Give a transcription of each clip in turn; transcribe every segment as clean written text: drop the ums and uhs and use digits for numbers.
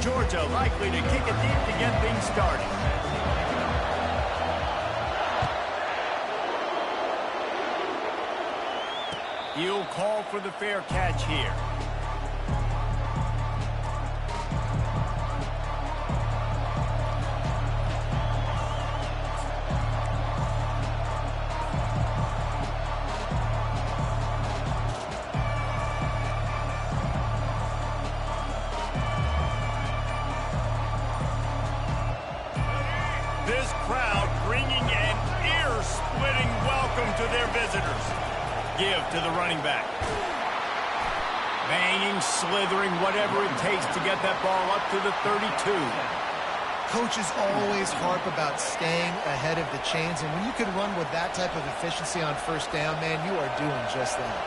Georgia likely to kick it deep to get things started. He'll call for the fair catch here. This crowd bringing an ear-splitting welcome to their visitors. Give to the running back. Banging, slithering, whatever it takes to get that ball up to the 32. Coaches always harp about staying ahead of the chains, and when you can run with that type of efficiency on first down, man, you are doing just that.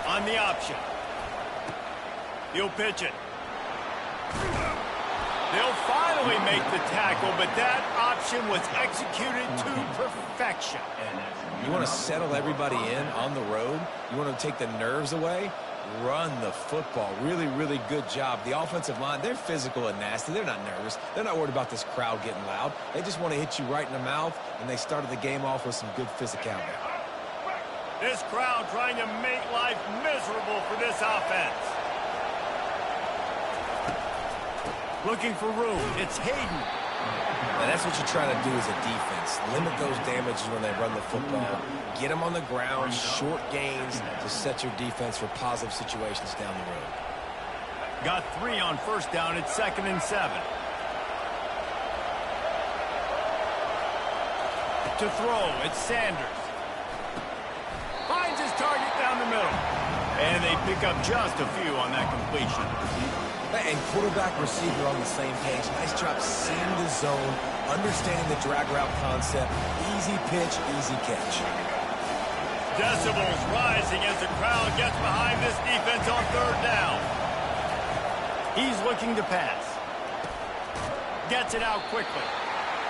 On the option. He'll pitch it. They'll finally make the tackle, but that option was executed to perfection. You want to settle everybody in on the road? You want to take the nerves away? Run the football. Really, really good job. The offensive line, they're physical and nasty. They're not nervous. They're not worried about this crowd getting loud. They just want to hit you right in the mouth, and they started the game off with some good physicality. This crowd trying to make life miserable for this offense. Looking for room. It's Hayden. Now that's what you try to do as a defense. Limit those damages when they run the football. Get them on the ground, short gains to set your defense for positive situations down the road. Got 3 on first down. It's 2nd and 7. To throw, it's Sanders. Finds his target down the middle. And they pick up just a few on that completion. And quarterback, receiver on the same page. Nice job seeing the zone, understanding the drag route concept. Easy pitch, easy catch. Decibels rising as the crowd gets behind this defense on 3rd down. He's looking to pass. Gets it out quickly.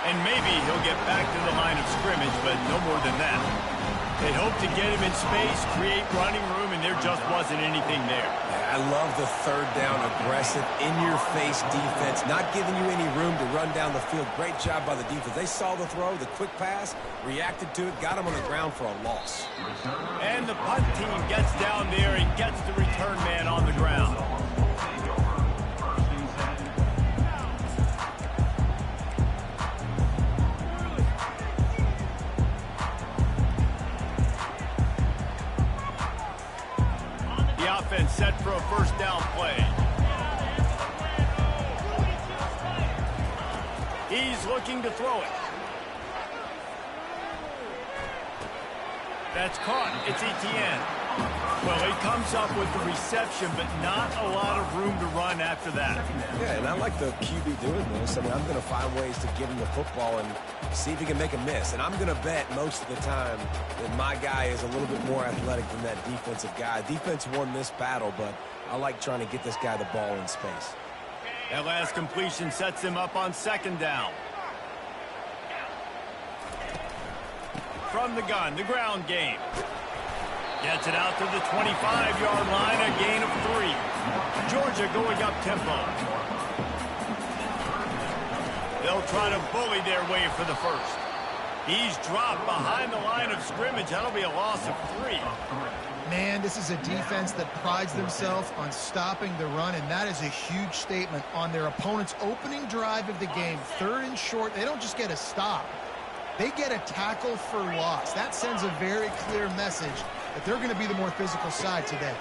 And maybe he'll get back to the line of scrimmage, but no more than that. They hope to get him in space, create running room, and there just wasn't anything there. I love the 3rd down, aggressive, in-your-face defense, not giving you any room to run down the field. Great job by the defense. They saw the throw, the quick pass, reacted to it, got him on the ground for a loss. And the punt team gets down there and gets the return man on the ground. Offense set for a first down play. He's looking to throw it. That's caught. It's Etienne. Well, he comes up with the reception, but not a lot of room to run after that. Yeah, and I like the QB doing this. I mean, I'm going to find ways to give him the football and see if he can make a miss. And I'm going to bet most of the time that my guy is a little bit more athletic than that defensive guy. Defense won this battle, but I like trying to get this guy the ball in space. That last completion sets him up on 2nd down. From the gun, the ground game. Gets it out to the 25-yard line, a gain of 3. Georgia going up tempo. They'll try to bully their way for the first. He's dropped behind the line of scrimmage. That'll be a loss of 3. Man, this is a defense that prides themselves on stopping the run, and that is a huge statement on their opponent's opening drive of the game. 3rd and short, they don't just get a stop. They get a tackle for loss. That sends a very clear message that they're going to be the more physical side today.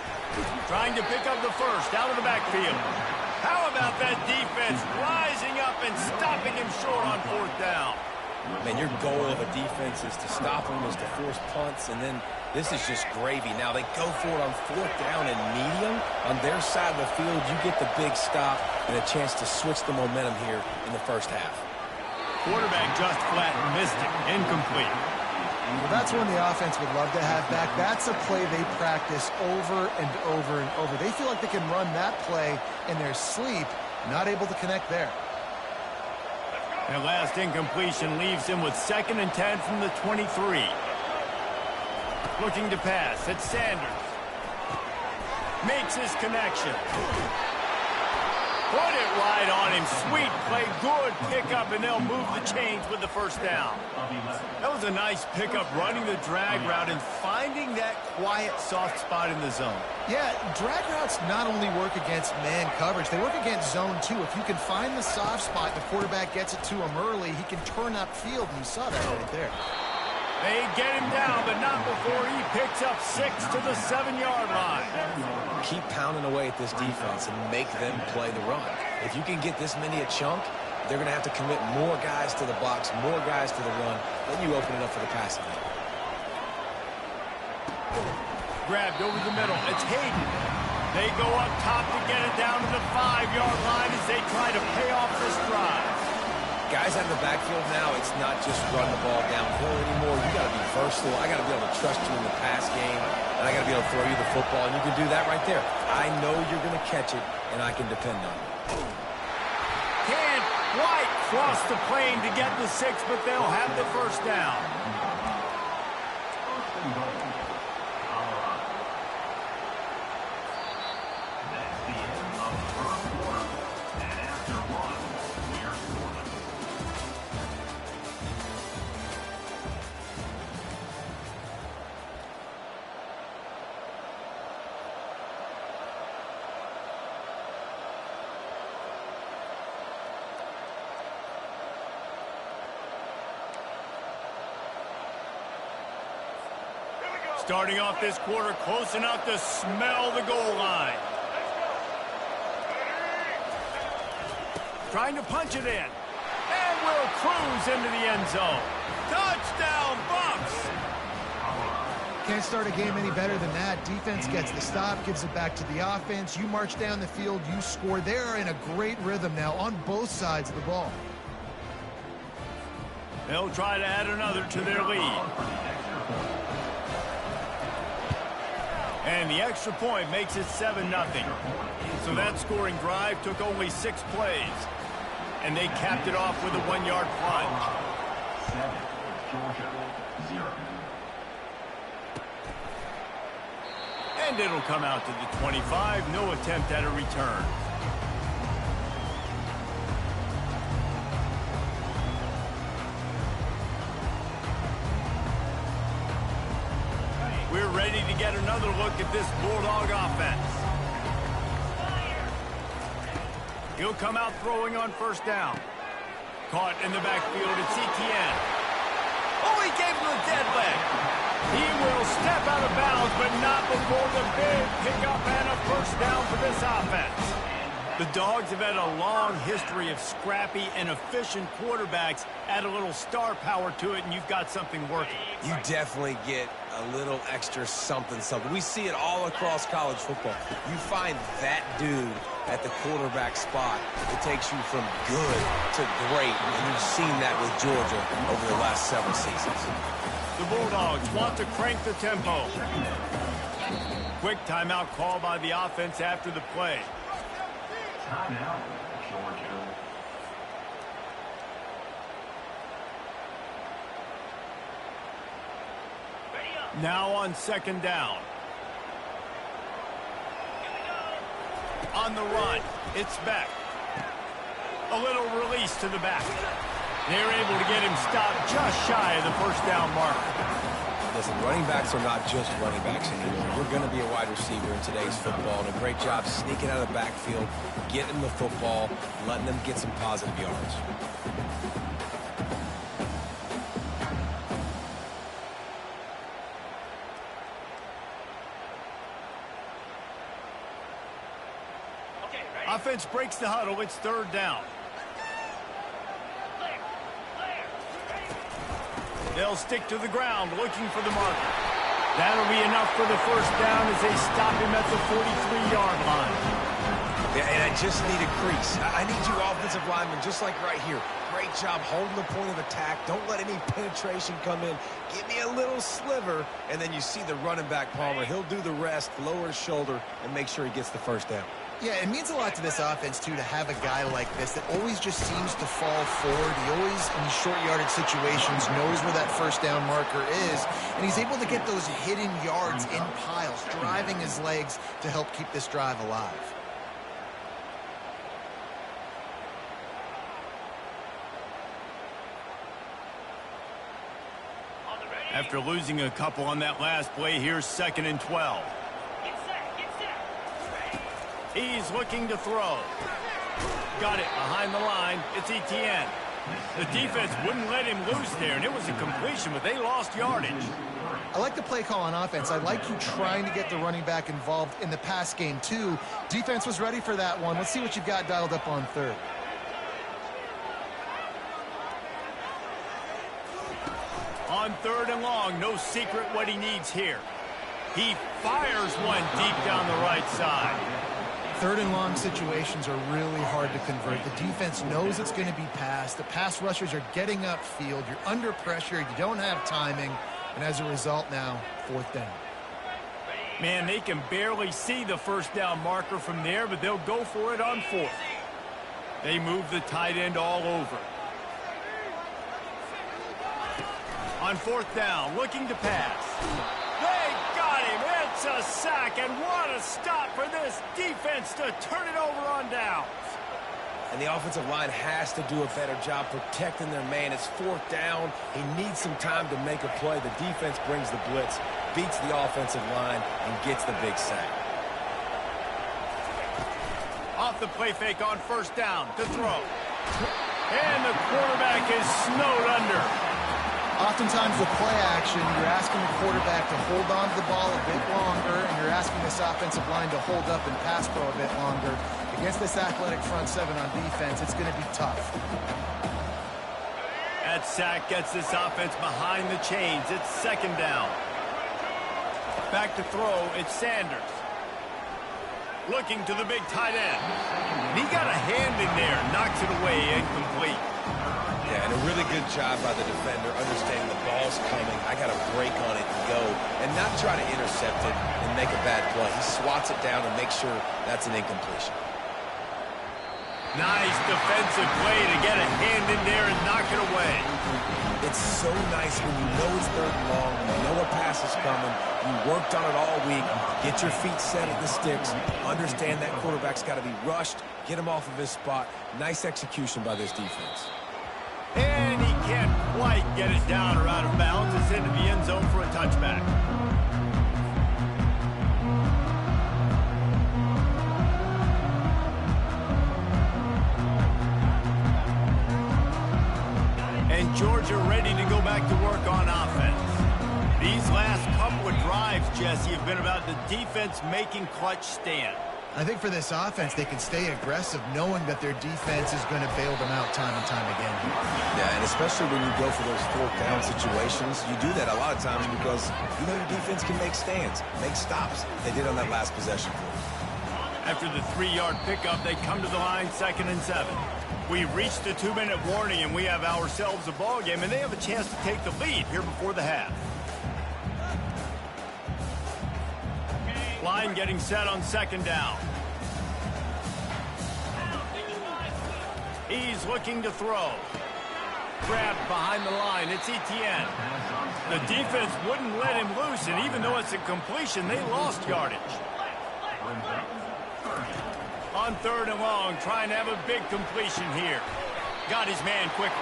Trying to pick up the first out of the backfield. How about that defense rising up and stopping him short on 4th down? Man, your goal of a defense is to stop them, is to force punts, and then this is just gravy. Now they go for it on 4th down and medium. On their side of the field, you get the big stop and a chance to switch the momentum here in the first half. Quarterback just flat missed it. Incomplete. Well, that's one the offense would love to have back. That's a play they practice over and over and over. They feel like they can run that play in their sleep, not able to connect there. And last incompletion leaves him with 2nd and 10 from the 23. Looking to pass. It's Sanders. Makes his connection. Put it right on him. Sweet play. Good pickup, and they'll move the chains with the first down. That was a nice pickup, running the drag route and finding that quiet, soft spot in the zone. Yeah, drag routes not only work against man coverage, they work against zone too. If you can find the soft spot, the quarterback gets it to him early, he can turn upfield, and you saw that right there. They get him down, but not before he picks up 6 to the 7-yard line. Keep pounding away at this defense and make them play the run. If you can get this many a chunk, they're going to have to commit more guys to the box, more guys to the run. Then you open it up for the passing game. Grabbed over the middle. It's Hayden. They go up top to get it down to the 5-yard line as they try to pay off this drive. Guys out of the backfield now, it's not just run the ball downhill anymore. You got to be versatile. I got to be able to trust you in the pass game, and I got to be able to throw you the football, and you can do that right there. I know you're going to catch it, and I can depend on it. Can't quite cross the plane to get the 6, but they'll have the first down. Starting off this quarter close enough to smell the goal line. Trying to punch it in. And will cruise into the end zone. Touchdown, Bucks! Can't start a game any better than that. Defense gets the stop, gives it back to the offense. You march down the field, you score. They're in a great rhythm now on both sides of the ball. They'll try to add another to their lead. And the extra point makes it 7-0. So that scoring drive took only 6 plays. And they capped it off with a 1-yard plunge. 7, Georgia, 0. And it'll come out to the 25. No attempt at a return. We're ready to get another look at this Bulldog offense. He'll come out throwing on first down. Caught in the backfield, it's Etienne. Oh, he gave him a dead leg. He will step out of bounds, but not before the big pickup and a first down for this offense. The Dogs have had a long history of scrappy and efficient quarterbacks. Add a little star power to it, and you've got something working. You definitely get a little extra something. We see it all across college football. You find that dude at the quarterback spot, it takes you from good to great, and you've seen that with Georgia over the last several seasons. The Bulldogs want to crank the tempo. Quick timeout call by the offense after the play. Timeout, Georgia. Now on second down. On the run, it's Beck. A little release to the back. They're able to get him stopped just shy of the first down mark. Listen, running backs are not just running backs anymore. You're going to be a wide receiver in today's football, and a great job sneaking out of the backfield, getting the football, letting them get some positive yards. Offense breaks the huddle. It's third down. They'll stick to the ground looking for the marker. That'll be enough for the first down as they stop him at the 43-yard line. Yeah, and I just need a crease. I need you offensive linemen just like right here. Great job holding the point of attack. Don't let any penetration come in. Give me a little sliver, and then you see the running back, Palmer. He'll do the rest, lower his shoulder, and make sure he gets the first down. Yeah, it means a lot to this offense, too, to have a guy like this that always just seems to fall forward. He always, in these short yardage situations, knows where that first down marker is, and he's able to get those hidden yards in piles, driving his legs to help keep this drive alive. After losing a couple on that last play, here's 2nd and 12. He's looking to throw. Got it behind the line. It's Etienne. The defense wouldn't let him loose there, and it was a completion, but they lost yardage. I like the play call on offense. I like you trying to get the running back involved in the pass game, too. Defense was ready for that one. Let's see what you've got dialed up on 3rd. On 3rd and long, no secret what he needs here. He fires one deep down the right side. 3rd and long situations are really hard to convert. The defense knows it's going to be passed. The pass rushers are getting upfield. You're under pressure. You don't have timing. And as a result now, 4th down. Man, they can barely see the first down marker from there, but they'll go for it on 4th. They move the tight end all over. On 4th down, looking to pass. They got him. It's a sack, and what a stop for this defense to turn it over on downs. And the offensive line has to do a better job protecting their man. It's 4th down. He needs some time to make a play. The defense brings the blitz, beats the offensive line, and gets the big sack. Off the play fake on 1st down to throw. And the quarterback is snowed under. Oftentimes with play action, you're asking the quarterback to hold on to the ball a bit longer, and you're asking this offensive line to hold up and pass pro a bit longer. Against this athletic front 7 on defense, it's going to be tough. That sack gets this offense behind the chains. It's 2nd down. Back to throw, it's Sanders. Looking to the big tight end. And he got a hand in there, knocks it away, incomplete. Yeah, and a really good job by the defender, understanding the ball's coming. I got to break on it and go, and not try to intercept it and make a bad play. He swats it down and makes sure that's an incompletion. Nice defensive play to get a hand in there and knock it away. It's so nice when you know it's 3rd and long, you know a pass is coming, you worked on it all week, get your feet set at the sticks, understand that quarterback's got to be rushed, get him off of his spot. Nice execution by this defense. And he can't quite get it down or out of bounds. It's into the end zone for a touchback. And Georgia ready to go back to work on offense. These last couple of drives, Jesse, have been about the defense making clutch stand. I think for this offense, they can stay aggressive knowing that their defense is going to bail them out time and time again. Yeah, and especially when you go for those 4th down situations, you do that a lot of times because you know your defense can make stands, make stops. They did on that last possession for you. After the 3-yard pickup, they come to the line 2nd and 7. We reached the 2-minute warning, and we have ourselves a ball game, and they have a chance to take the lead here before the half. Line getting set on 2nd down. He's looking to throw. Grabbed behind the line. It's Etienne. The defense wouldn't let him loose, and even though it's a completion, they lost yardage. On 3rd and long, trying to have a big completion here. Got his man quickly.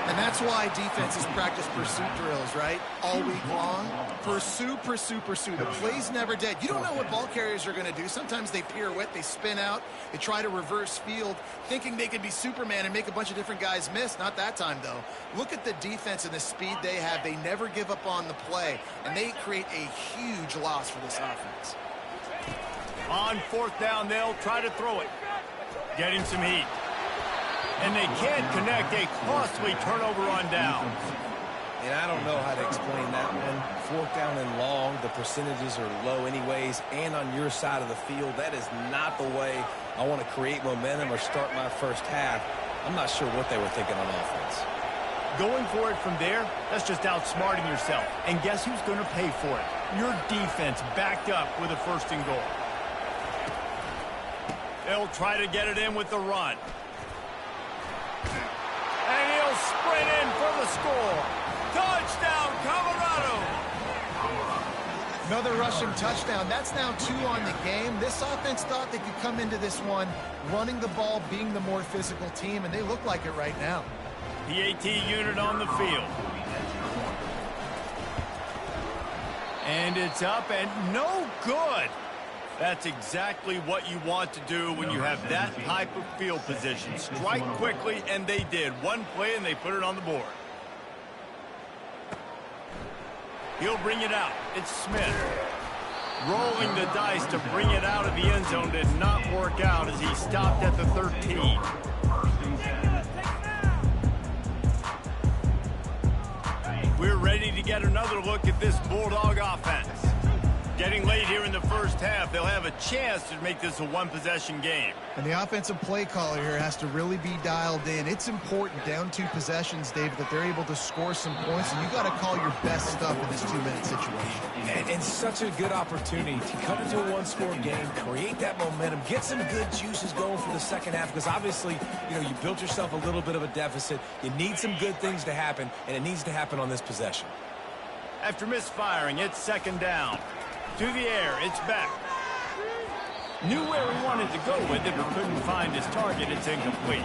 And that's why defenses practice pursuit drills, right? All week long. Pursue, pursue, pursue. The play's never dead. You don't know what ball carriers are going to do. Sometimes they pirouette, they spin out, they try to reverse field, thinking they could be Superman and make a bunch of different guys miss. Not that time, though. Look at the defense and the speed they have. They never give up on the play, and they create a huge loss for this offense. On 4th down, they'll try to throw it. Getting some heat. And they can't connect a costly turnover on downs. And I don't know how to explain that one. 4th down and long, the percentages are low anyways, and on your side of the field, that is not the way I want to create momentum or start my first half. I'm not sure what they were thinking on offense. Going for it from there, that's just outsmarting yourself. And guess who's going to pay for it? Your defense backed up with a 1st and goal. They'll try to get it in with the run. And he'll sprint in for the score. Touchdown, Colorado! Another rushing touchdown. That's now 2 on the game. This offense thought they could come into this one running the ball, being the more physical team, and they look like it right now. PAT unit on the field. And it's up and no good. That's exactly what you want to do when you have that type of field position. Strike quickly, and they did. One play, and they put it on the board. He'll bring it out. It's Smith. Rolling the dice to bring it out of the end zone did not work out as he stopped at the 13. We're ready to get another look at this Bulldog offense. Getting late here in the first half, they'll have a chance to make this a one-possession game. And the offensive play caller here has to really be dialed in. It's important, down 2 possessions, David, that they're able to score some points, and you got to call your best stuff in this 2-minute situation. And such a good opportunity to cut into a one-score game, create that momentum, get some good juices going for the second half, because obviously, you built yourself a little bit of a deficit. You need some good things to happen, and it needs to happen on this possession. After misfiring, it's second down. To the air, it's back. Knew where he wanted to go with it, but couldn't find his target. It's incomplete.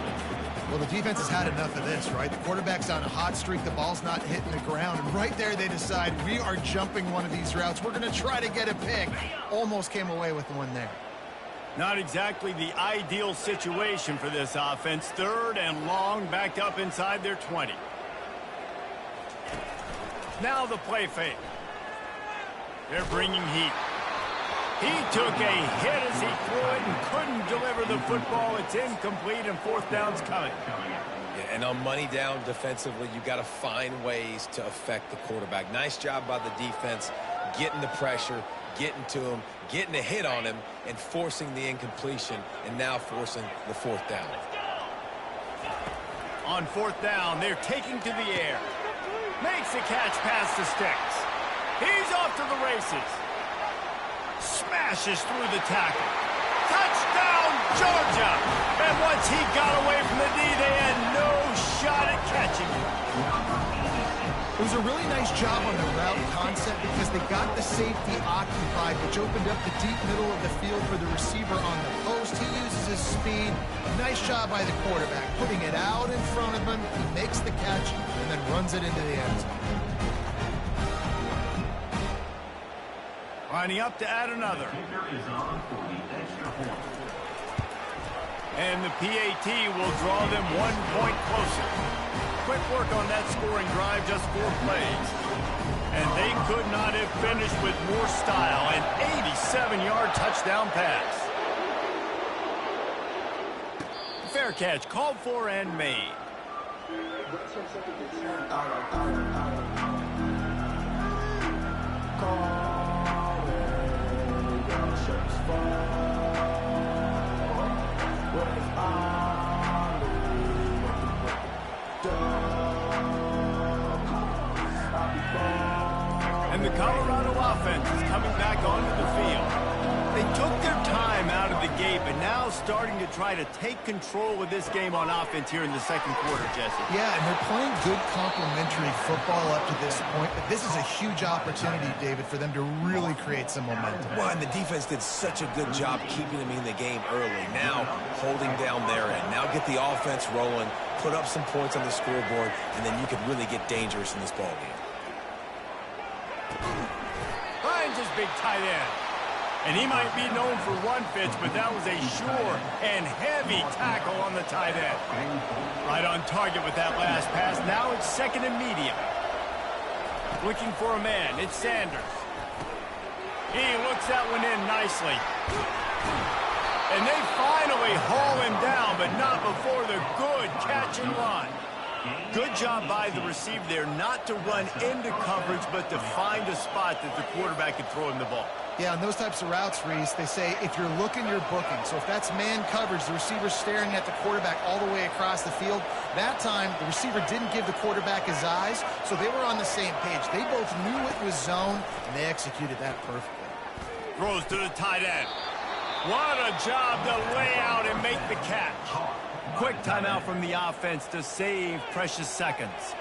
Well, the defense has had enough of this, right? The quarterback's on a hot streak. The ball's not hitting the ground. And right there, they decide, we are jumping one of these routes. We're going to try to get a pick. Almost came away with one there. Not exactly the ideal situation for this offense. 3rd and long, backed up inside their 20. Now the play fake. They're bringing heat. He took a hit as he threw it and couldn't deliver the football. It's incomplete, and 4th down's coming. Yeah, and on money down defensively, you got to find ways to affect the quarterback. Nice job by the defense, getting the pressure, getting to him, getting a hit on him, and forcing the incompletion, and now forcing the 4th down. On 4th down, they're taking to the air. Makes the catch past the sticks. He's off to the races. Smashes through the tackle. Touchdown, Georgia! And once he got away from the D, they had no shot at catching him. It was a really nice job on the route concept because they got the safety occupied, which opened up the deep middle of the field for the receiver on the post. He uses his speed. Nice job by the quarterback, putting it out in front of him. He makes the catch and then runs it into the end zone. Lining up to add another. And the PAT will draw them 1 point closer. Quick work on that scoring drive, just 4 plays. And they could not have finished with more style. An 87-yard touchdown pass. Fair catch, called for and made. And the Colorado offense is coming back onto the field. They took their time out of the gate, but now starting to try to take control of this game on offense here in the second quarter, Jesse. Yeah, and they're playing good complementary football up to this point, but this is a huge opportunity, David, for them to really create some momentum. Well, and the defense did such a good job keeping them in the game early. Now holding down their end. Now get the offense rolling, put up some points on the scoreboard, and then you can really get dangerous in this ball game. Finds his big tight end. And he might be known for run fits, but that was a sure and heavy tackle on the tight end. Right on target with that last pass. Now it's 2nd and medium. Looking for a man. It's Sanders. He looks that one in nicely. And they finally haul him down, but not before the good catch and run. Good job by the receiver there not to run into coverage, but to find a spot that the quarterback could throw him the ball. Yeah, on those types of routes, Reese, they say if you're looking, you're booking. So if that's man coverage, the receiver's staring at the quarterback all the way across the field. That time, the receiver didn't give the quarterback his eyes, so they were on the same page. They both knew it was zone, and they executed that perfectly. Throws to the tight end. What a job to lay out and make the catch. Quick timeout from the offense to save precious seconds.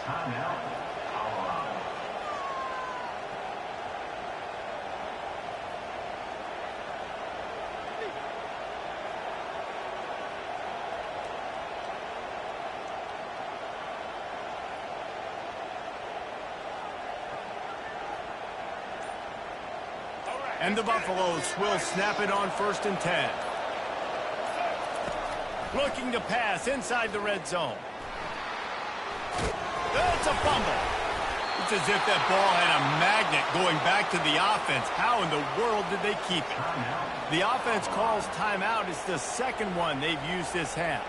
Timeout, Colorado. And the Buffaloes will snap it on 1st and 10. Looking to pass inside the red zone. That's a fumble. It's as if that ball had a magnet going back to the offense. How in the world did they keep it? The offense calls timeout. It's the second one they've used this half.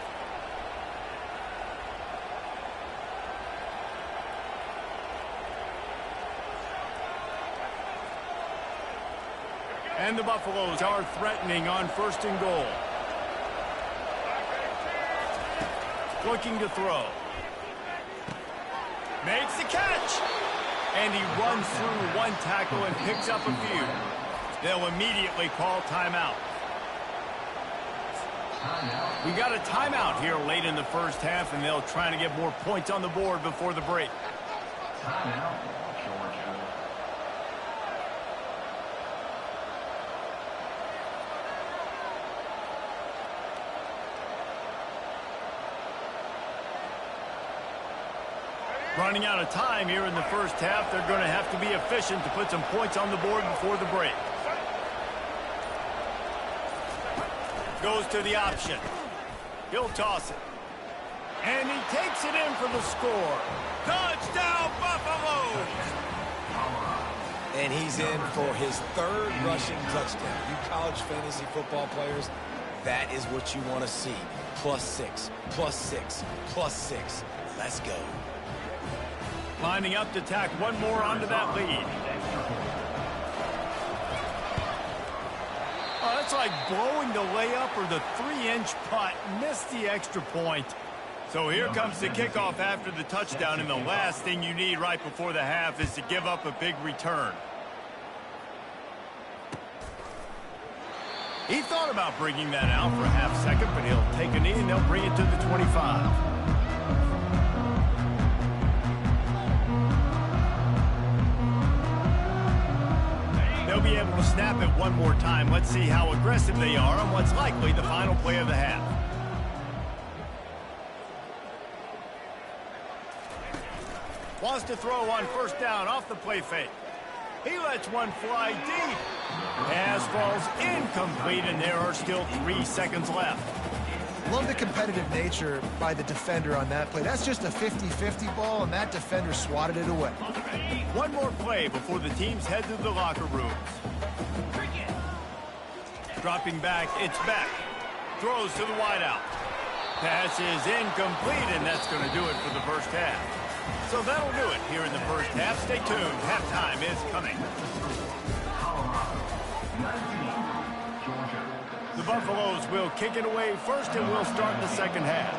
And the Buffaloes are threatening on 1st and goal. Looking to throw. Makes the catch. And he runs through one tackle and picks up a few. They'll immediately call timeout. We got a timeout here late in the first half, and they'll try to get more points on the board before the break. Timeout, Georgia. Running out of time here in the first half. They're going to have to be efficient to put some points on the board before the break. Goes to the option. He'll toss it. And he takes it in for the score. Touchdown, Buffalo! And he's in for his 3rd rushing touchdown. You college fantasy football players, that is what you want to see. +6, +6, +6. Let's go. Lining up to tack one more onto that lead. Oh, that's like blowing the layup or the 3-inch putt. Missed the extra point. So here comes the kickoff after the touchdown, and the last thing you need right before the half is to give up a big return. He thought about bringing that out for a half second, but he'll take a knee and they'll bring it to the 25. They'll be able to snap it one more time. Let's see how aggressive they are on what's likely the final play of the half. Wants to throw on 1st down off the play fake. He lets one fly deep. Pass falls incomplete, and there are still 3 seconds left. Love the competitive nature by the defender on that play. That's just a 50-50 ball, and that defender swatted it away. One more play before the teams head to the locker rooms. Dropping back, it's back. Throws to the wideout. Pass is incomplete, and that's going to do it for the first half. So that'll do it here in the first half. Stay tuned. Halftime is coming. The Buffaloes will kick it away first, and we'll start the second half.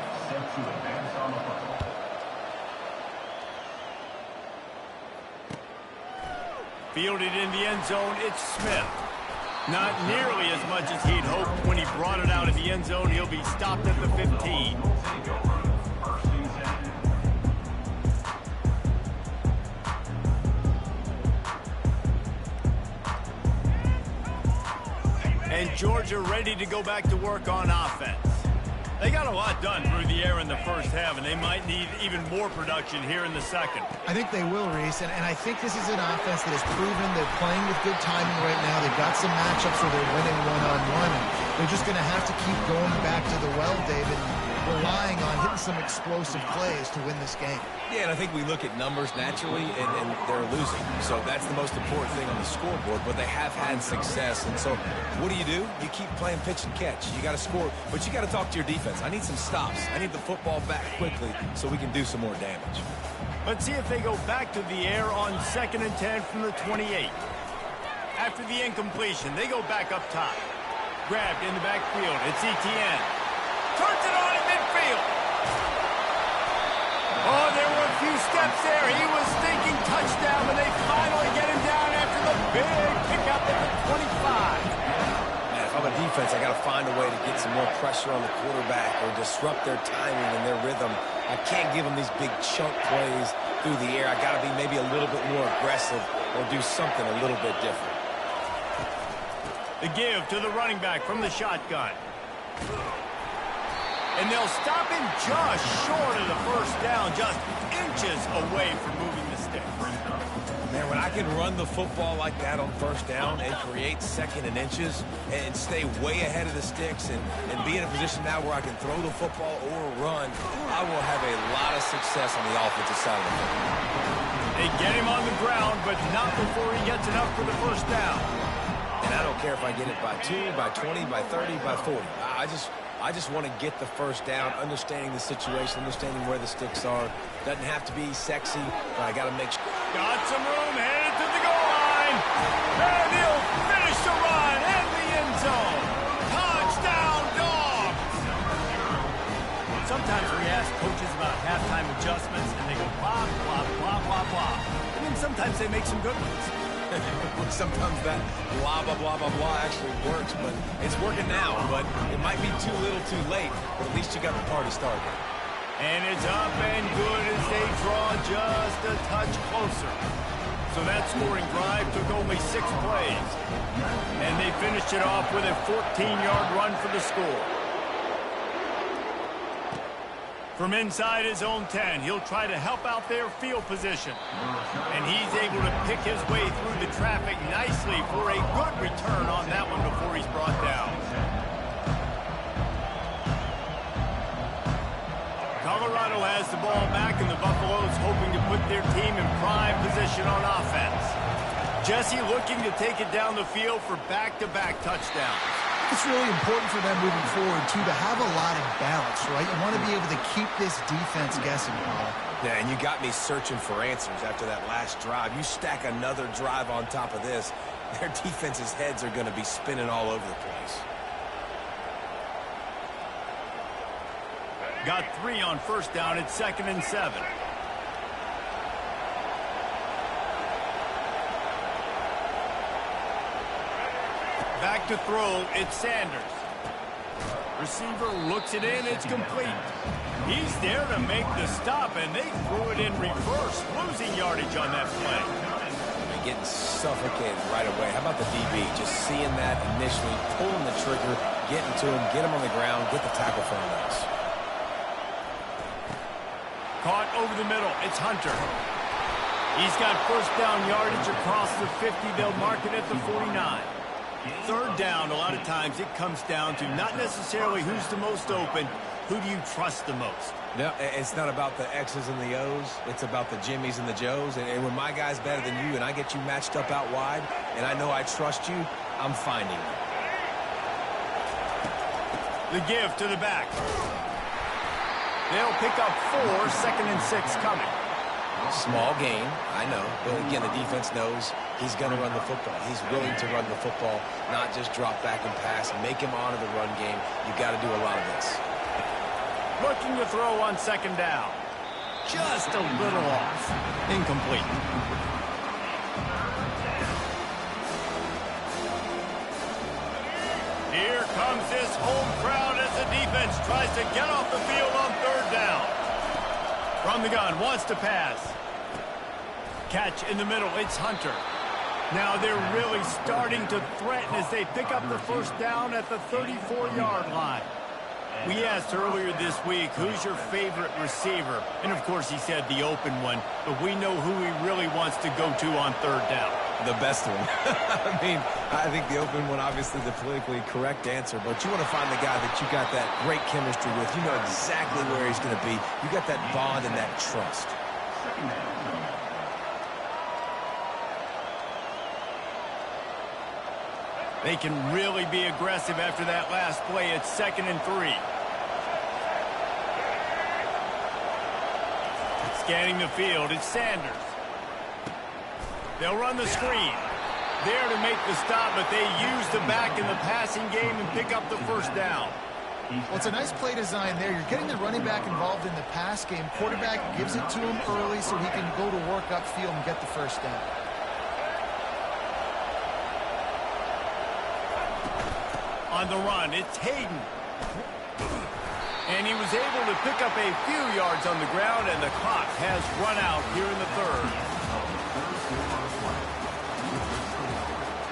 Fielded in the end zone, it's Smith. Not nearly as much as he'd hoped. When he brought it out in the end zone, he'll be stopped at the 15. And Georgia ready to go back to work on offense. They got a lot done through the air in the first half, and they might need even more production here in the second. I think they will, Reese, and I think this is an offense that has proven they're playing with good timing right now. They've got some matchups where they're winning one-on-one, and they're just going to have to keep going back to the well, David, relying on hitting some explosive plays to win this game. Yeah, and I think we look at numbers naturally, and they're losing. So that's the most important thing on the scoreboard, but they have had success. And so what do? You keep playing pitch and catch. You got to score, but you got to talk to your defense. I need some stops. I need the football back quickly so we can do some more damage. Let's see if they go back to the air on 2nd and 10 from the 28. After the incompletion, they go back up top. Grabbed in the backfield. It's Etienne. Turns it on in midfield. Oh, there were a few steps there. He was thinking touchdown, but they finally get him down after the big kick out there at 25. Man, if I'm a defense, I got to find a way to get some more pressure on the quarterback or disrupt their timing and their rhythm. I can't give them these big chunk plays through the air. I got to be maybe a little bit more aggressive or do something a little bit different. The give to the running back from the shotgun. And they'll stop him just short of the first down, just inches away from moving the stick. Man, when I can run the football like that on first down and create second and inches and stay way ahead of the sticks and be in a position now where I can throw the football or run, I will have a lot of success on the offensive side of the football. They get him on the ground, but not before he gets enough for the first down. And I don't care if I get it by 2, by 20, by 30, by 40. I just want to get the first down, understanding the situation, understanding where the sticks are. Doesn't have to be sexy, but I got to make sure. Got some room, headed to the goal line. And he'll finish the run in the end zone. Touchdown, Dogs! Sometimes we ask coaches about halftime adjustments, and they go blah, blah, blah, blah, blah. And then sometimes they make some good ones. Sometimes that blah, blah, blah, blah, blah actually works, but it's working now. But it might be too little too late, but at least you got the party started. And it's up and good as they draw just a touch closer. So that scoring drive took only 6 plays. And they finished it off with a 14-yard run for the score. From inside his own 10, he'll try to help out their field position. And he's able to pick his way through the traffic nicely for a good return on that one before he's brought down. Colorado has the ball back, and the Buffaloes hoping to put their team in prime position on offense. Jesse looking to take it down the field for back-to-back touchdowns. It's really important for them moving forward, too, to have a lot of balance, right? You want to be able to keep this defense guessing, Paul. Yeah, and you got me searching for answers after that last drive. You stack another drive on top of this, their defense's heads are going to be spinning all over the place. Got 3 on first down at 2nd and 7. Back to throw, it's Sanders. Receiver looks it in, it's complete. He's there to make the stop, and they threw it in reverse, losing yardage on that play. They're getting suffocated right away. How about the DB? Just seeing that initially, pulling the trigger, getting to him, get him on the ground, get the tackle for him. Caught over the middle, it's Hunter. He's got first down yardage across the 50. They'll mark it at the 49. Third down, a lot of times it comes down to not necessarily who's the most open, who do you trust the most? No, it's not about the X's and the O's. It's about the Jimmies and the Joes. And when my guy's better than you and I get you matched up out wide and I know I trust you, I'm finding you. The give to the back. They'll pick up 4, 2nd and 6 coming. Small gain, I know. But again, the defense knows he's going to run the football. He's willing to run the football, not just drop back and pass and make him honor the run game. You got to do a lot of this. Looking to throw on 2nd down. Just a little off. Incomplete. Here comes this home crowd as the defense tries to get off the field on 3rd down. From the gun, wants to pass. Catch in the middle, it's Hunter. Now they're really starting to threaten as they pick up the first down at the 34-yard line. We asked earlier this week, who's your favorite receiver? And of course he said the open one, but we know who he really wants to go to on 3rd down. The best one. I mean, I think the open one, obviously the politically correct answer, but you want to find the guy that you got that great chemistry with. You know exactly where he's going to be. You got that bond and that trust. They can really be aggressive after that last play. It's 2nd and 3. Scanning the field, it's Sanders. They'll run the screen. There to make the stop, but they use the back in the passing game and pick up the first down. Well, it's a nice play design there. You're getting the running back involved in the pass game. Quarterback gives it to him early so he can go to work upfield and get the first down. On the run, it's Hayden. And he was able to pick up a few yards on the ground, and the clock has run out here in the third.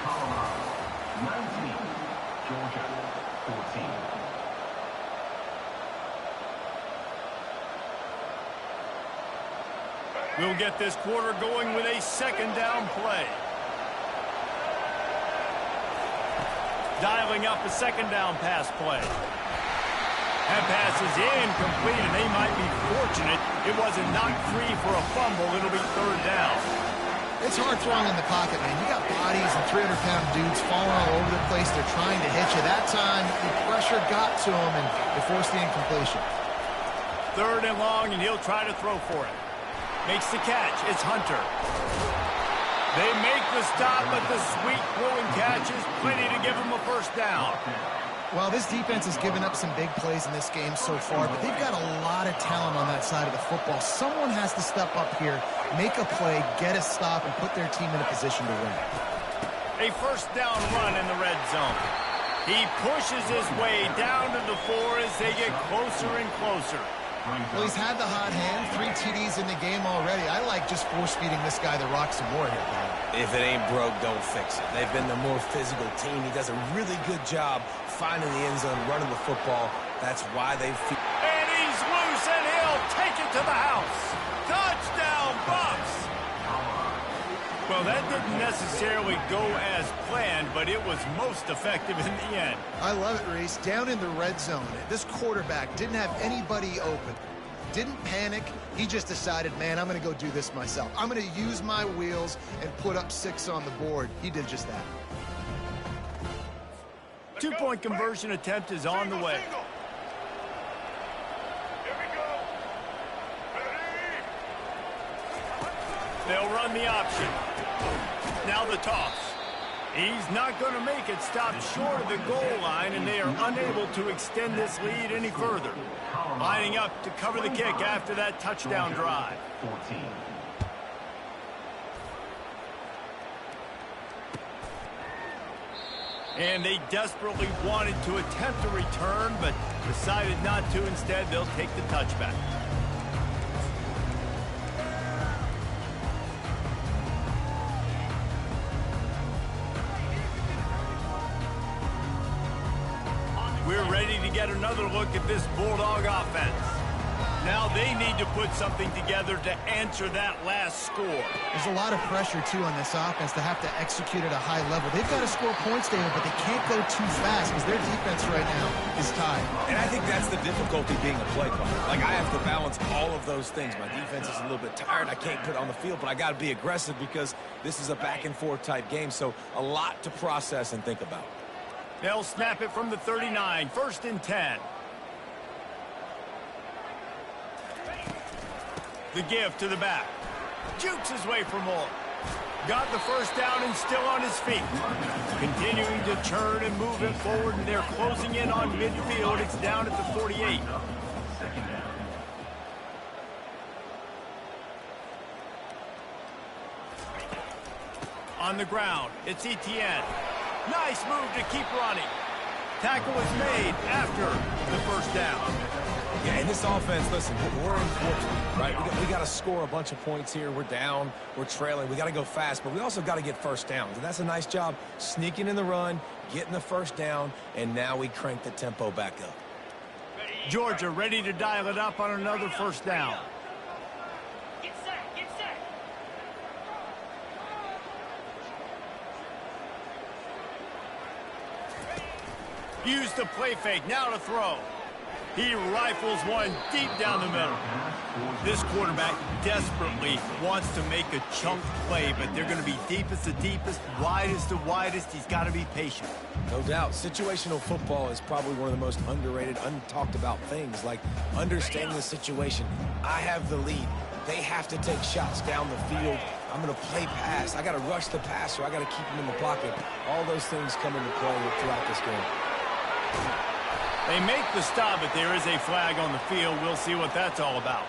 Colorado, 19. Georgia, 14. We'll get this quarter going with a second down play. Dialing up a second down pass play. That pass is incomplete, and they might be fortunate it wasn't knocked free for a fumble. It'll be third down. It's hard throwing in the pocket, man. You got bodies and 300-pound dudes falling all over the place. They're trying to hit you. That time, the pressure got to him, and they forced the incompletion. Third and long, and he'll try to throw for it. Makes the catch. It's Hunter. They make the stop, but the sweet throwing catch is plenty to give him a first down. Well, this defense has given up some big plays in this game so far, but they've got a lot of talent on that side of the football. Someone has to step up here, make a play, get a stop, and put their team in a position to win. A first down run in the red zone. He pushes his way down to the 4 as they get closer and closer. Well, he's had the hot hand, 3 TDs in the game already. I like just force-feeding this guy the rock some more here, Bob. If it ain't broke, don't fix it. They've been the more physical team. He does a really good job finding the end zone, running the football. That's why they feel. And he's loose, and he'll take it to the house. Touchdown, Bucks! Well, that didn't necessarily go as planned, but it was most effective in the end. I love it, Reese. Down in the red zone, this quarterback didn't have anybody open. Didn't panic. He just decided, man, I'm going to go do this myself. I'm going to use my wheels and put up 6 on the board. He did just that. 2-point conversion attempt is on the way. They'll run the option. Now the toss. He's not going to make it. Stopped short of the goal line, and they are unable to extend this lead any further. Lining up to cover the kick after that touchdown drive. 14. And they desperately wanted to attempt a return, but decided not to. Instead, they'll take the touchback. We're ready to get another look at this Bulldog offense. Now they need to put something together to answer that last score. There's a lot of pressure, too, on this offense to have to execute at a high level. They've got to score points, David, but they can't go too fast because their defense right now is tied. And I think that's the difficulty being a play caller. Like, I have to balance all of those things. My defense is a little bit tired. I can't put it on the field, but I got to be aggressive because this is a back-and-forth type game, so a lot to process and think about. They'll snap it from the 39, 1st and 10. The give to the back. Jukes his way for more. Got the first down and still on his feet. Continuing to turn and move it forward, and they're closing in on midfield. It's down at the 48. On the ground, it's Etienne. Nice move to keep running. Tackle is made after the first down. Yeah, in this offense, listen, we're important, right? We got to score a bunch of points here. We're down. We're trailing. We got to go fast, but we also got to get first downs. And that's a nice job sneaking in the run, getting the first down, and now we crank the tempo back up. Georgia ready to dial it up on another first down. Use the play fake, now to throw. He rifles one deep down the middle. This quarterback desperately wants to make a chunk play, but they're going to be deepest to deepest, widest to widest. He's got to be patient. No doubt. Situational football is probably one of the most underrated, untalked about things, like understanding the situation. I have the lead. They have to take shots down the field. I'm going to play pass. I got to rush the passer. I got to keep him in the pocket. All those things come into play throughout this game. They make the stop, but there is a flag on the field. We'll see what that's all about.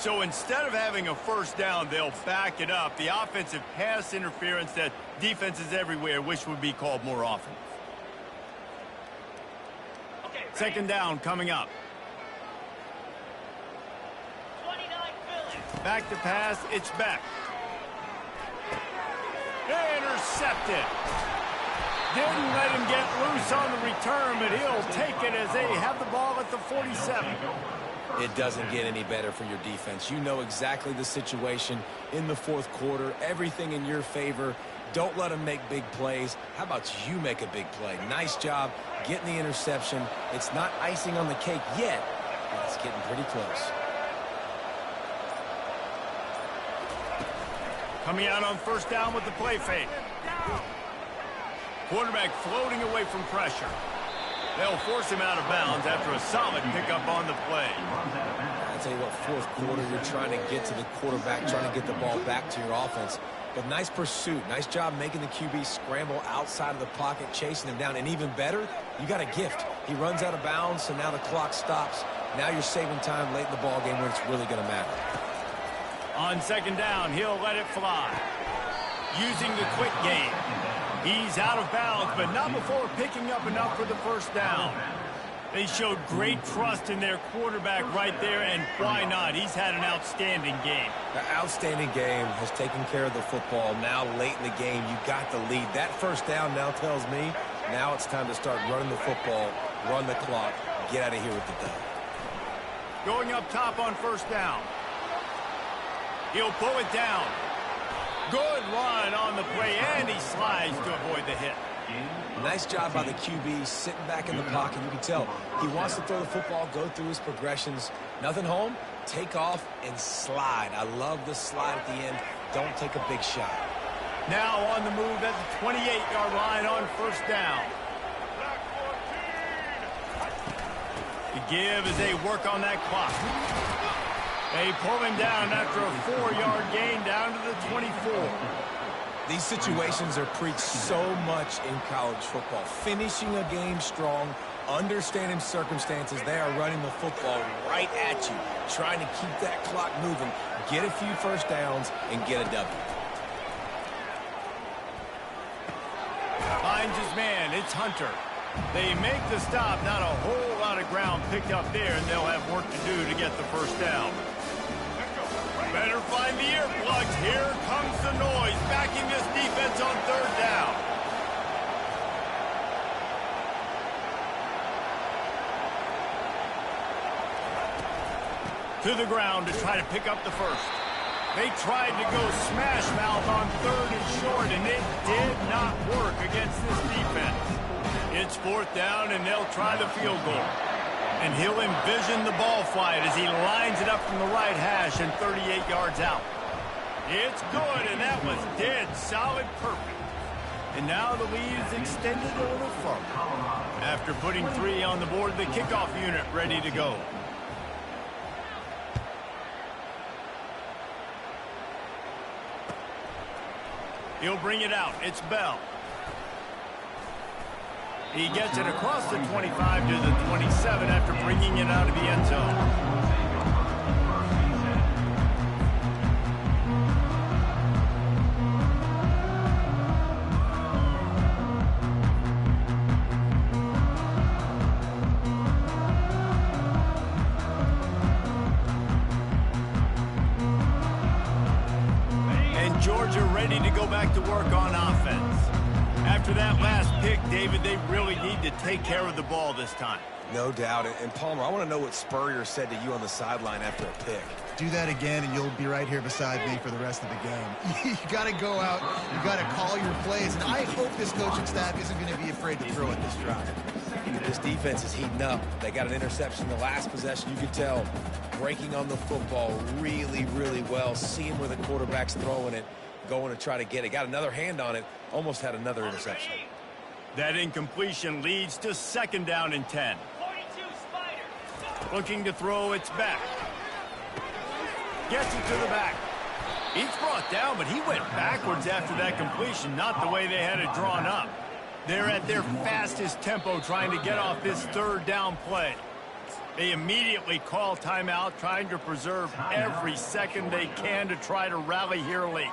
So instead of having a first down, they'll back it up. The offensive pass interference that defenses everywhere wish would be called more often. Second down coming up. Back to pass, it's back. Intercepted. Didn't let him get loose on the return, but he'll take it as they have the ball at the 47. It doesn't get any better for your defense. You know exactly the situation in the fourth quarter. Everything in your favor. Don't let them make big plays. How about you make a big play? Nice job getting the interception. It's not icing on the cake yet, but it's getting pretty close. Coming out on first down with the play fake. Quarterback floating away from pressure. They'll force him out of bounds after a solid pickup on the play. I tell you what, fourth quarter, you're trying to get to the quarterback, trying to get the ball back to your offense. But nice pursuit. Nice job making the QB scramble outside of the pocket, chasing him down. And even better, you got a gift. He runs out of bounds, so now the clock stops. Now you're saving time late in the ball game when it's really going to matter. On second down, he'll let it fly. Using the quick game. He's out of bounds, but not before picking up enough for the first down. They showed great trust in their quarterback right there, and why not? He's had an outstanding game. The outstanding game has taken care of the football. Now, late in the game, you got the lead. That first down now tells me now it's time to start running the football, run the clock, get out of here with the dub. Going up top on first down. He'll pull it down. Good run on the play, and he slides to avoid the hit. Nice job by the QB, sitting back in the pocket. You can tell he wants to throw the football, go through his progressions. Nothing home, take off, and slide. I love the slide at the end. Don't take a big shot. Now on the move at the 28-yard line on first down. The give as they work on that clock. They pull him down after a 4-yard gain down to the 24. These situations are preached so much in college football. Finishing a game strong, understanding circumstances. They are running the football right at you, trying to keep that clock moving, get a few first downs, and get a W. Finds his man. It's Hunter. They make the stop. Not a whole lot of ground picked up there, and they'll have work to do to get the first down. Better find the earplugs. Here comes the noise, backing this defense on third down. To the ground to try to pick up the first. They tried to go smash mouth on third and short, and it did not work against this defense. It's fourth down, and they'll try the field goal. And he'll envision the ball flight as he lines it up from the right hash and 38 yards out. It's good, and that was dead solid perfect. And now the lead is extended a little further. After putting 3 on the board, the kickoff unit ready to go. He'll bring it out. It's Bell. He gets it across the 25 to the 27 after bringing it out of the end zone. And Georgia ready to go back to work on offense. After that last pick, David, they really need to take care of the ball this time. No doubt. And Palmer, I want to know what Spurrier said to you on the sideline after a pick. Do that again, and you'll be right here beside me for the rest of the game. You got to go out. You got to call your plays, and I hope this coaching staff isn't going to be afraid to throw at this drive. This defense is heating up. They got an interception the last possession. You could tell breaking on the football really, really well, seeing where the quarterback's throwing it, going to try to get it. Got another hand on it, almost had another interception. That incompletion leads to second down and 10. Looking to throw, it's back. Gets it to the back. He's brought down, but he went backwards after that completion, not the way they had it drawn up. They're at their fastest tempo trying to get off this third down play. They immediately call timeout, trying to preserve every second they can to try to rally here late.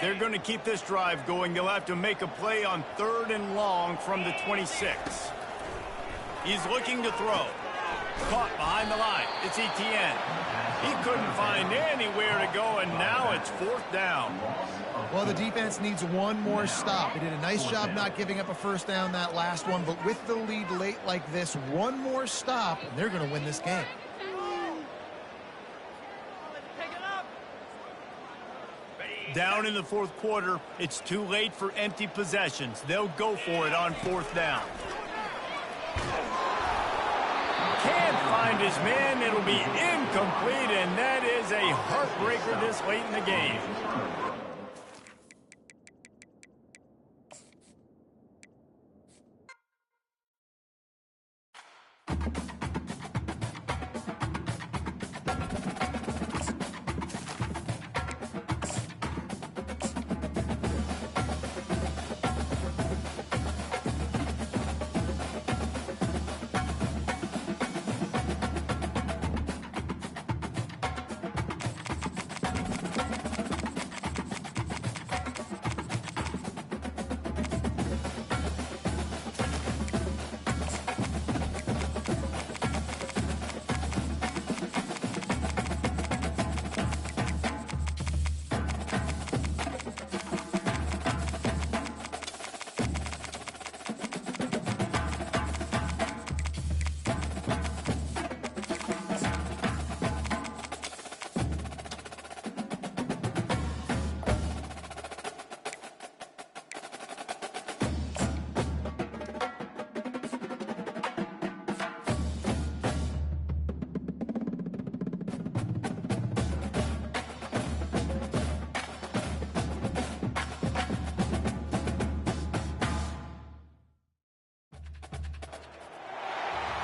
They're going to keep this drive going. They'll have to make a play on 3rd and long from the 26. He's looking to throw. Caught behind the line. It's Etienne. He couldn't find anywhere to go, and now it's 4th down. Well, the defense needs one more stop. They did a nice job not giving up a first down that last one, but with the lead late like this, one more stop, and they're going to win this game. Down in the 4th quarter, it's too late for empty possessions. They'll go for it on 4th down. Can't find his man. It'll be incomplete, and that is a heartbreaker this late in the game.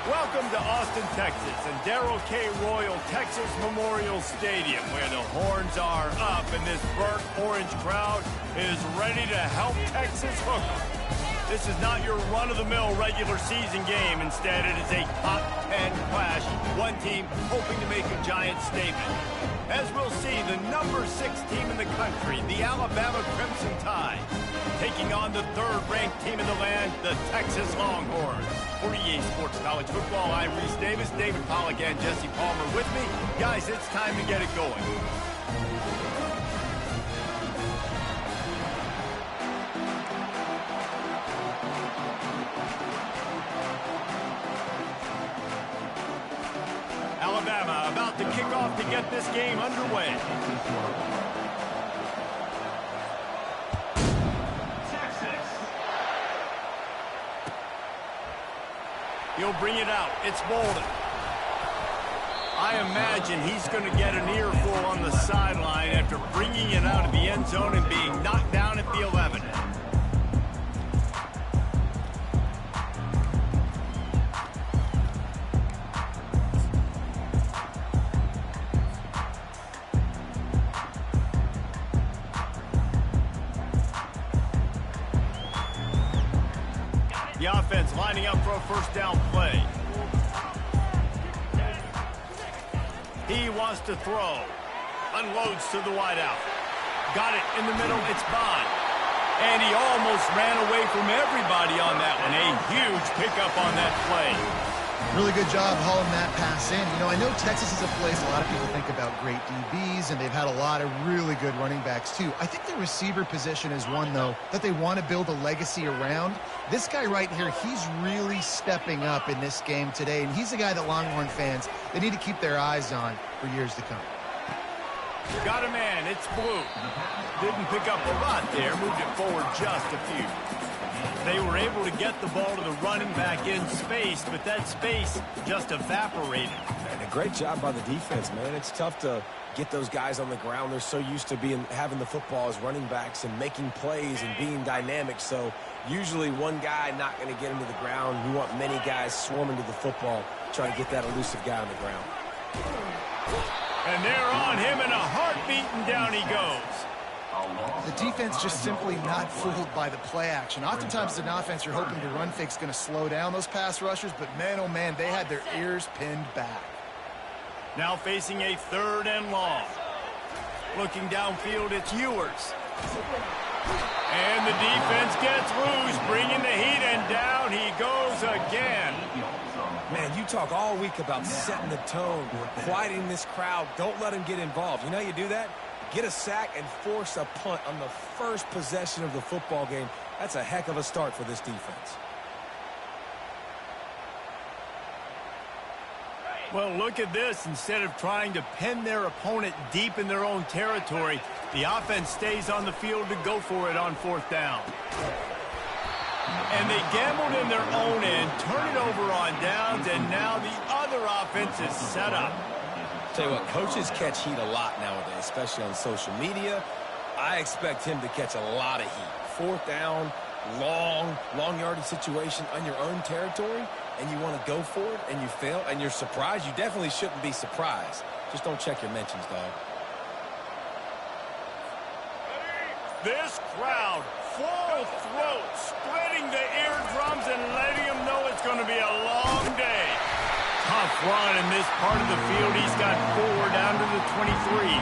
Welcome to Austin, Texas, and Darrell K. Royal Texas Memorial Stadium, where the horns are up and this burnt orange crowd is ready to help Texas hook 'em. This is not your run-of-the-mill regular season game. Instead, it is a top 10 clash, one team hoping to make a giant statement. As we'll see, the number 6 team in the country, the Alabama Crimson Tide, taking on the 3rd-ranked team in the land, the Texas Longhorns. For EA Sports College Football, I'm Reese Davis, David Pollack, and Jesse Palmer with me. Guys, it's time to get it going. Alabama about to kick off to get this game underway. He'll bring it out. It's Bolden. I imagine he's going to get an earful on the sideline after bringing it out of the end zone and being knocked down at the 11. The offense lining up for a first down play. He wants to throw. Unloads to the wideout. Got it in the middle. It's Bond. And he almost ran away from everybody on that one. A huge pickup on that play. Really good job hauling that pass in. You know, I know Texas is a place a lot of people think about great DBs, and they've had a lot of really good running backs too. I think the receiver position is one, though, that they want to build a legacy around. This guy right here, he's really stepping up in this game today, and he's a guy that Longhorn fans, they need to keep their eyes on for years to come. Got a man. It's Blue. Didn't pick up a lot there. Moved it forward just a few. They were able to get the ball to the running back in space, but that space just evaporated. And a great job by the defense, man. It's tough to get those guys on the ground. They're so used to having the football as running backs and making plays and being dynamic. So usually one guy not going to get him to the ground. You want many guys swarming to the football, trying to get that elusive guy on the ground. And they're on him in a heartbeat, and down he goes. The defense just simply not fooled by the play action. Oftentimes as an offense, you're hoping the run fake's going to slow down those pass rushers, but man, oh man, they had their ears pinned back. Now facing a 3rd and long. Looking downfield, it's Ewers. And the defense gets loose, bringing the heat, and down he goes again. Man, you talk all week about setting the tone, quieting this crowd. Don't let them get involved. You know how you do that? Get a sack and force a punt on the first possession of the football game. That's a heck of a start for this defense. Well, look at this. Instead of trying to pin their opponent deep in their own territory, the offense stays on the field to go for it on 4th down. And they gambled in their own end, turn it over on downs, and now the other offense is set up. Tell you what, coaches catch heat a lot nowadays, especially on social media. I expect him to catch a lot of heat. 4th down, long yardage situation on your own territory, and you want to go for it, and you fail, and you're surprised. You definitely shouldn't be surprised. Just don't check your mentions, dog. This crowd, full throat, splitting the eardrums and letting them know it's going to be a long day. Tough run in this part of the field. He's got 4 down to the 23.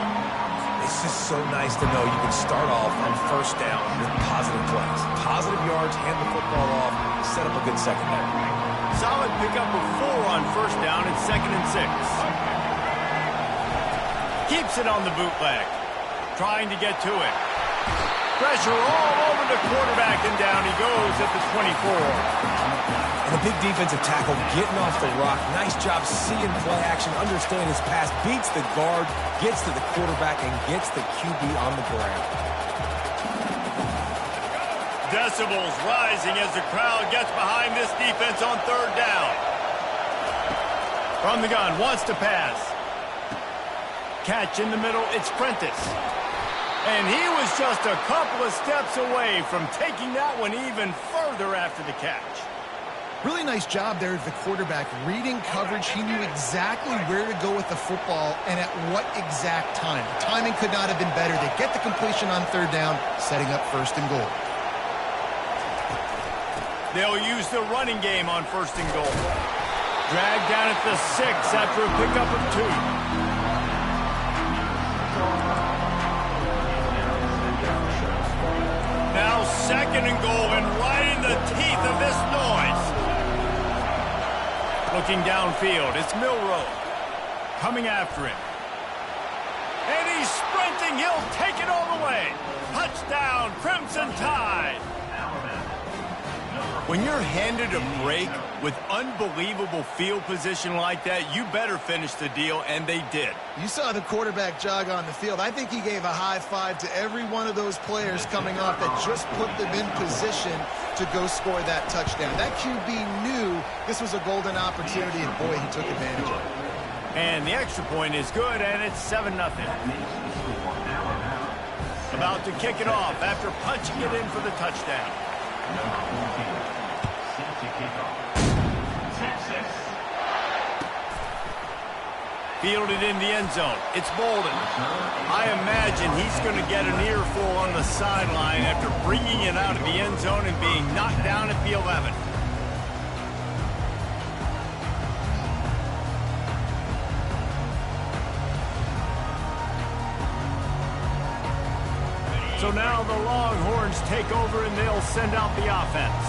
It's just so nice to know you can start off on 1st down with positive plays. Positive yards, hand the football off, set up a good secondary. Solid pickup of 4 on 1st down and 2nd and 6. Keeps it on the bootleg. Trying to get to it. Pressure all over the quarterback, and down he goes at the 24. And the big defensive tackle getting off the rock. Nice job seeing play action, understanding his pass, beats the guard, gets to the quarterback, and gets the QB on the ground. Decibels rising as the crowd gets behind this defense on 3rd down. From the gun, wants to pass. Catch in the middle, it's Prentice. And he was just a couple of steps away from taking that one even further after the catch. Really nice job there of the quarterback. Reading coverage, he knew exactly where to go with the football and at what exact time. The timing could not have been better. They get the completion on 3rd down, setting up 1st and goal. They'll use the running game on 1st and goal. Dragged down at the 6 after a pickup of 2. Now 2nd and goal, and right in the teeth of this noise. Looking downfield, it's Milroe. Coming after him. And he's sprinting, he'll take it all the way. Touchdown, Crimson Tide. When you're handed a break with unbelievable field position like that, you better finish the deal, and they did. You saw the quarterback jog on the field. I think he gave a high five to every one of those players coming off that just put them in position to go score that touchdown. That QB knew this was a golden opportunity, and boy, he took advantage of it. And the extra point is good, and it's 7-0. About to kick it off after punching it in for the touchdown. Fielded in the end zone. It's Bolden. I imagine he's going to get an earful on the sideline after bringing it out of the end zone and being knocked down at the 11. So now the Longhorns take over and they'll send out the offense.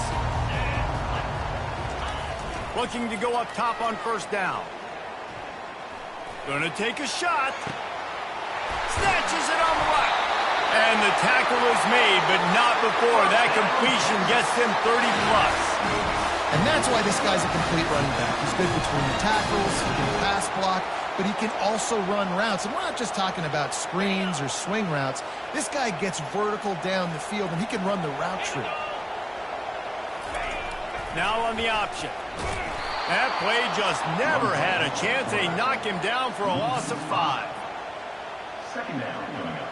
Looking to go up top on 1st down. Gonna take a shot. Snatches it on the right. And the tackle is made, but not before that completion gets him 30+. And that's why this guy's a complete running back. He's good between the tackles, he can pass block, but he can also run routes. And we're not just talking about screens or swing routes. This guy gets vertical down the field, and he can run the route tree. Now on the option. That play just never had a chance. They knock him down for a loss of 5. 2nd down coming up.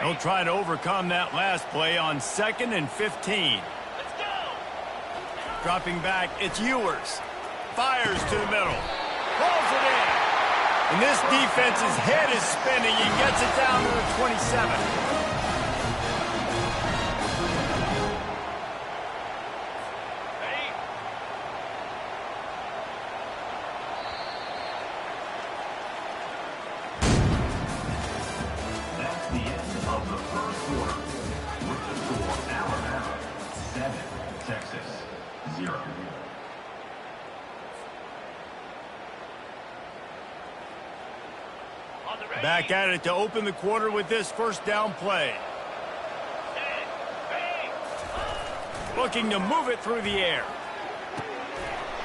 They'll try to overcome that last play on 2nd and 15. Let's go. Dropping back, it's Ewers. fires to the middle. Pulls it in. And this defense's head is spinning. He gets it down to the 27. That's the end of the first quarter. With the score, Alabama 7, Texas 0. Back at it to open the quarter with this first down play. Looking to move it through the air.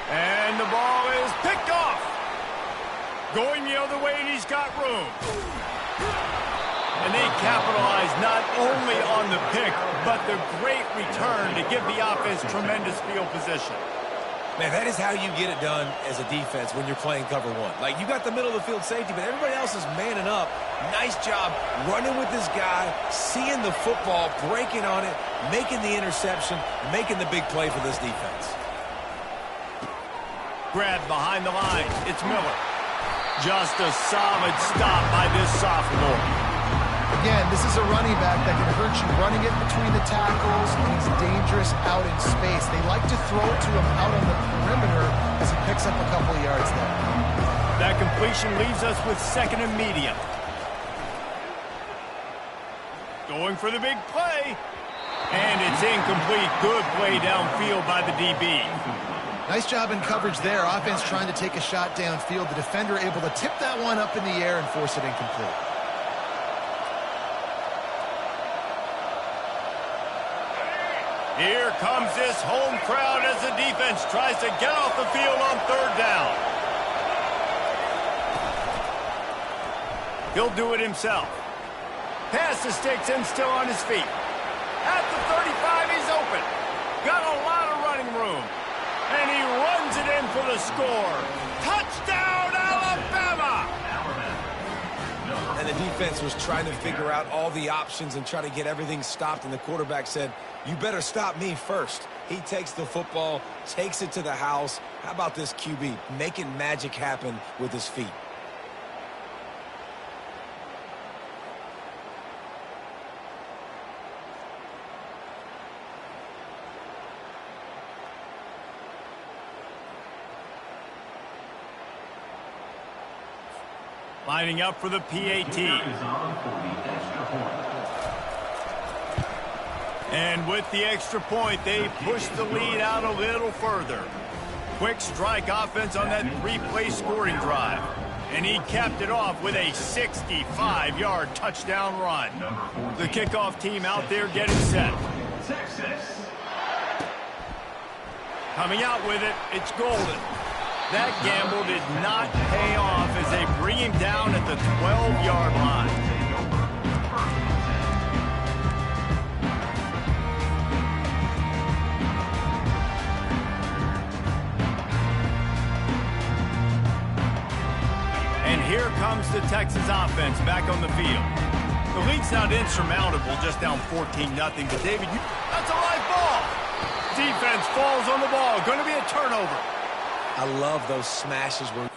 And the ball is picked off. Going the other way, and he's got room. And they capitalize not only on the pick, but the great return to give the offense tremendous field position. Man, that is how you get it done as a defense when you're playing cover one. Like, you got the middle of the field safety, but everybody else is manning up. Nice job running with this guy, seeing the football, breaking on it, making the interception, making the big play for this defense. Grab behind the line. It's Miller. Just a solid stop by this sophomore. Again, this is a running back that can hurt you running it between the tackles, and he's dangerous out in space. They like to throw it to him out on the perimeter as he picks up a couple of yards there. That completion leaves us with second and medium. Going for the big play. And it's incomplete. Good play downfield by the DB. Nice job in coverage there. Offense trying to take a shot downfield. The defender able to tip that one up in the air and force it incomplete. Here comes this home crowd as the defense tries to get off the field on third down. He'll do it himself. Pass to sticks and still on his feet. At the 35, he's open. Got a lot of running room. And he runs it in for the score. Touchdown, Alabama! And the defense was trying to figure out all the options and try to get everything stopped, and the quarterback said, you better stop me first. He takes the football, takes it to the house. How about this QB making magic happen with his feet? Lining up for the PAT. And with the extra point, they push the lead out a little further. Quick strike offense on that three-play scoring drive. And he capped it off with a 65-yard touchdown run. The kickoff team out there getting set. Coming out with it, it's Golden. That gamble did not pay off as they bring him down at the 12-yard line. And here comes the Texas offense back on the field. The lead's not insurmountable, just down 14-0. But David, that's a live ball. Defense falls on the ball. Going to be a turnover. I love those smashes where